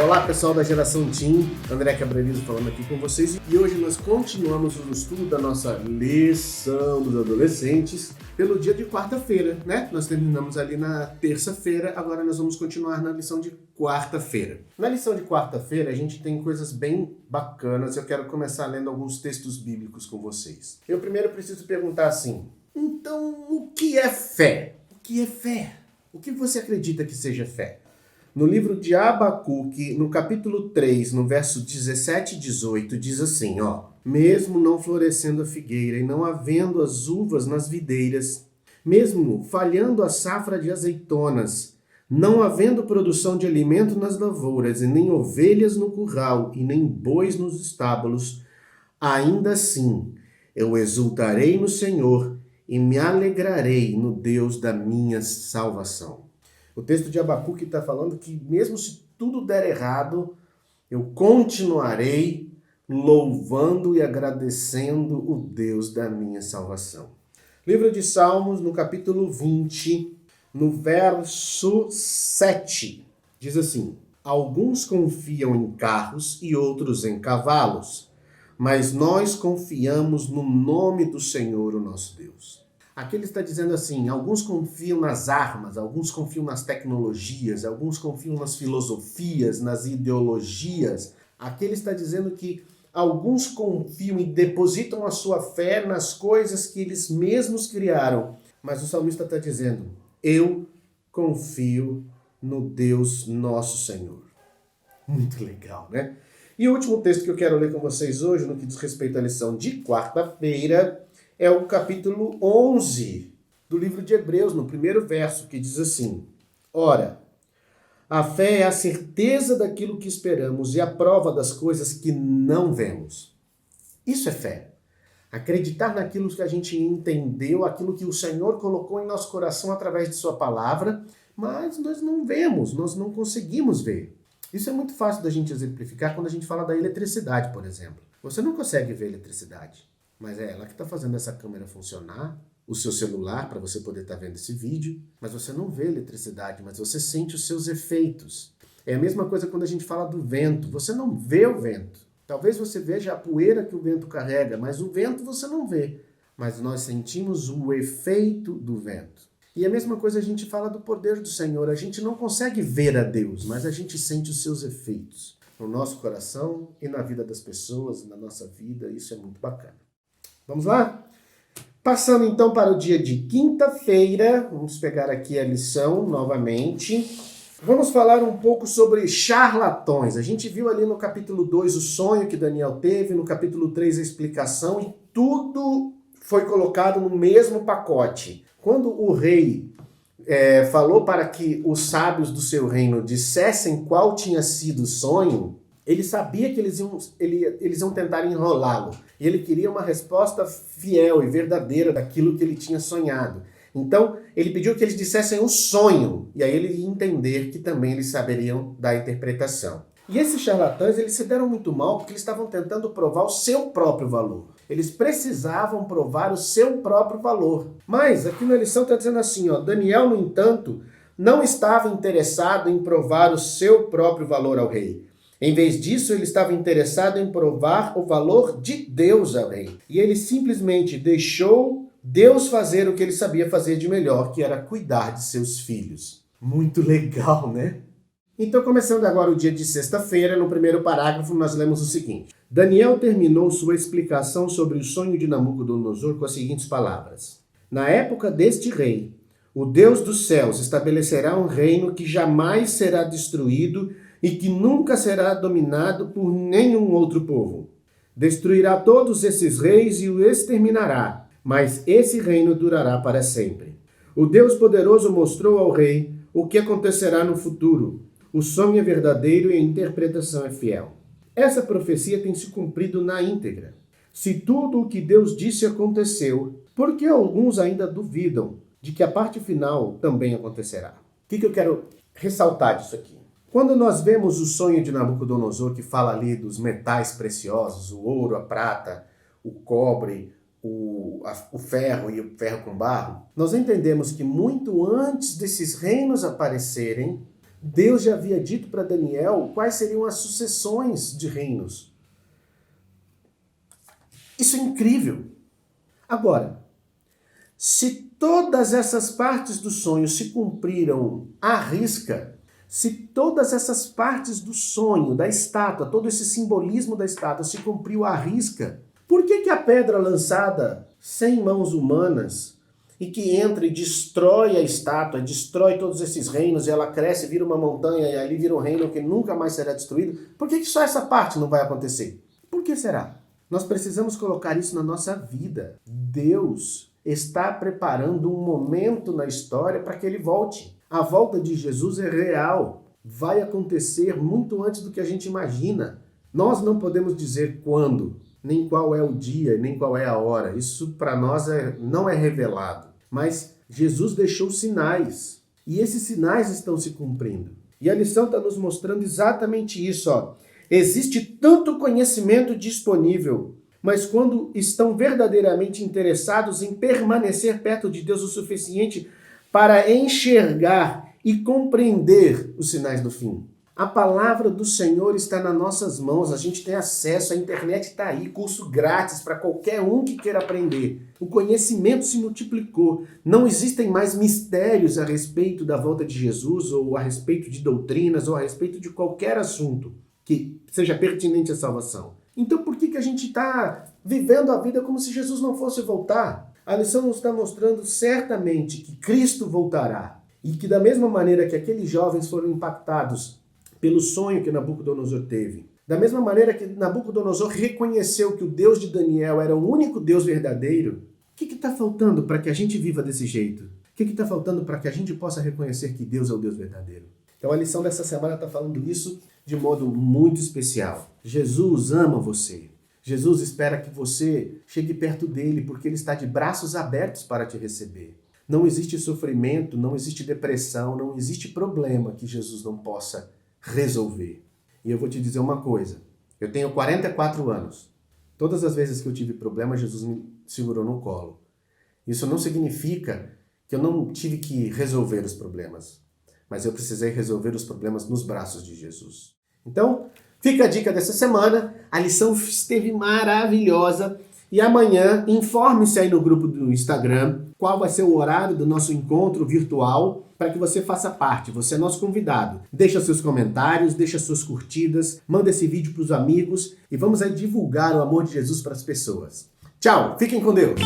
Olá pessoal da Geração Teen, André Cabrerizo falando aqui com vocês e hoje nós continuamos o estudo da nossa lição dos adolescentes pelo dia de quarta-feira, né? Nós terminamos ali na terça-feira, agora nós vamos continuar na lição de quarta-feira. Na lição de quarta-feira a gente tem coisas bem bacanas, eu quero começar lendo alguns textos bíblicos com vocês. Eu primeiro preciso perguntar assim, então o que é fé? O que é fé? O que você acredita que seja fé? No livro de Abacuque, no capítulo 3, no verso 17 e 18, diz assim, mesmo não florescendo a figueira e não havendo as uvas nas videiras, mesmo falhando a safra de azeitonas, não havendo produção de alimento nas lavouras, e nem ovelhas no curral, e nem bois nos estábulos, ainda assim eu exultarei no Senhor e me alegrarei no Deus da minha salvação. O texto de Abacuque está falando que mesmo se tudo der errado, eu continuarei louvando e agradecendo o Deus da minha salvação. Livro de Salmos, no capítulo 20, no verso 7, diz assim, alguns confiam em carros e outros em cavalos, mas nós confiamos no nome do Senhor, o nosso Deus. Aqui ele está dizendo assim, alguns confiam nas armas, alguns confiam nas tecnologias, alguns confiam nas filosofias, nas ideologias. Aqui ele está dizendo que alguns confiam e depositam a sua fé nas coisas que eles mesmos criaram. Mas o salmista está dizendo, eu confio no Deus nosso Senhor. Muito legal, né? E o último texto que eu quero ler com vocês hoje, no que diz respeito à lição de quarta-feira, é o capítulo 11 do livro de Hebreus, no primeiro verso, que diz assim, ora, a fé é a certeza daquilo que esperamos e a prova das coisas que não vemos. Isso é fé. Acreditar naquilo que a gente entendeu, aquilo que o Senhor colocou em nosso coração através de sua palavra, mas nós não vemos, nós não conseguimos ver. Isso é muito fácil da gente exemplificar quando a gente fala da eletricidade, por exemplo. Você não consegue ver eletricidade. Mas é ela que está fazendo essa câmera funcionar, o seu celular para você poder estar vendo esse vídeo, mas você não vê eletricidade, mas você sente os seus efeitos. É a mesma coisa quando a gente fala do vento, você não vê o vento. Talvez você veja a poeira que o vento carrega, mas o vento você não vê. Mas nós sentimos o efeito do vento. E a mesma coisa a gente fala do poder do Senhor, a gente não consegue ver a Deus, mas a gente sente os seus efeitos no nosso coração e na vida das pessoas, na nossa vida, isso é muito bacana. Vamos lá? Passando então para o dia de quinta-feira, vamos pegar aqui a lição novamente. Vamos falar um pouco sobre charlatões. A gente viu ali no capítulo 2 o sonho que Daniel teve, no capítulo 3 a explicação e tudo foi colocado no mesmo pacote. Quando o rei falou para que os sábios do seu reino dissessem qual tinha sido o sonho, ele sabia que eles iam tentar enrolá-lo. E ele queria uma resposta fiel e verdadeira daquilo que ele tinha sonhado. Então, ele pediu que eles dissessem o sonho. E aí ele ia entender que também eles saberiam da interpretação. E esses charlatães, eles se deram muito mal porque eles estavam tentando provar o seu próprio valor. Eles precisavam provar o seu próprio valor. Mas, aqui na lição está dizendo assim, Daniel, no entanto, não estava interessado em provar o seu próprio valor ao rei. Em vez disso, ele estava interessado em provar o valor de Deus ao rei. E ele simplesmente deixou Deus fazer o que ele sabia fazer de melhor, que era cuidar de seus filhos. Muito legal, né? Então, começando agora o dia de sexta-feira, no primeiro parágrafo, nós lemos o seguinte. Daniel terminou sua explicação sobre o sonho de Nabucodonosor com as seguintes palavras. Na época deste rei, o Deus dos céus estabelecerá um reino que jamais será destruído e que nunca será dominado por nenhum outro povo. Destruirá todos esses reis e o exterminará, mas esse reino durará para sempre. O Deus poderoso mostrou ao rei o que acontecerá no futuro. O sonho é verdadeiro e a interpretação é fiel. Essa profecia tem se cumprido na íntegra. Se tudo o que Deus disse aconteceu, por que alguns ainda duvidam de que a parte final também acontecerá? O que eu quero ressaltar disso aqui? Quando nós vemos o sonho de Nabucodonosor, que fala ali dos metais preciosos, o ouro, a prata, o cobre, o ferro e o ferro com barro, nós entendemos que muito antes desses reinos aparecerem, Deus já havia dito para Daniel quais seriam as sucessões de reinos. Isso é incrível. Agora, se todas essas partes do sonho se cumpriram à risca, se todas essas partes do sonho, da estátua, todo esse simbolismo da estátua se cumpriu à risca, por que a pedra lançada sem mãos humanas e que entra e destrói a estátua, destrói todos esses reinos e ela cresce, vira uma montanha e ali vira um reino que nunca mais será destruído, por que só essa parte não vai acontecer? Por que será? Nós precisamos colocar isso na nossa vida. Deus está preparando um momento na história para que ele volte. A volta de Jesus é real. Vai acontecer muito antes do que a gente imagina. Nós não podemos dizer quando, nem qual é o dia, nem qual é a hora. Isso para nós não é revelado. Mas Jesus deixou sinais. E esses sinais estão se cumprindo. E a lição está nos mostrando exatamente isso, ó. Existe tanto conhecimento disponível, mas quando estão verdadeiramente interessados em permanecer perto de Deus o suficiente para enxergar e compreender os sinais do fim. A palavra do Senhor está nas nossas mãos, a gente tem acesso, a internet está aí, curso grátis para qualquer um que queira aprender. O conhecimento se multiplicou, não existem mais mistérios a respeito da volta de Jesus, ou a respeito de doutrinas, ou a respeito de qualquer assunto que seja pertinente à salvação. Então por que a gente está vivendo a vida como se Jesus não fosse voltar? A lição nos está mostrando certamente que Cristo voltará e que da mesma maneira que aqueles jovens foram impactados pelo sonho que Nabucodonosor teve, da mesma maneira que Nabucodonosor reconheceu que o Deus de Daniel era o único Deus verdadeiro, o que está faltando para que a gente viva desse jeito? O que está faltando para que a gente possa reconhecer que Deus é o Deus verdadeiro? Então a lição dessa semana está falando isso de modo muito especial. Jesus ama você. Jesus espera que você chegue perto dele porque ele está de braços abertos para te receber. Não existe sofrimento, não existe depressão, não existe problema que Jesus não possa resolver. E eu vou te dizer uma coisa. Eu tenho 44 anos. Todas as vezes que eu tive problema, Jesus me segurou no colo. Isso não significa que eu não tive que resolver os problemas, mas eu precisei resolver os problemas nos braços de Jesus. Então, fica a dica dessa semana. A lição esteve maravilhosa. E amanhã, informe-se aí no grupo do Instagram qual vai ser o horário do nosso encontro virtual para que você faça parte. Você é nosso convidado. Deixa seus comentários, deixa suas curtidas, manda esse vídeo para os amigos e vamos aí divulgar o amor de Jesus para as pessoas. Tchau, fiquem com Deus!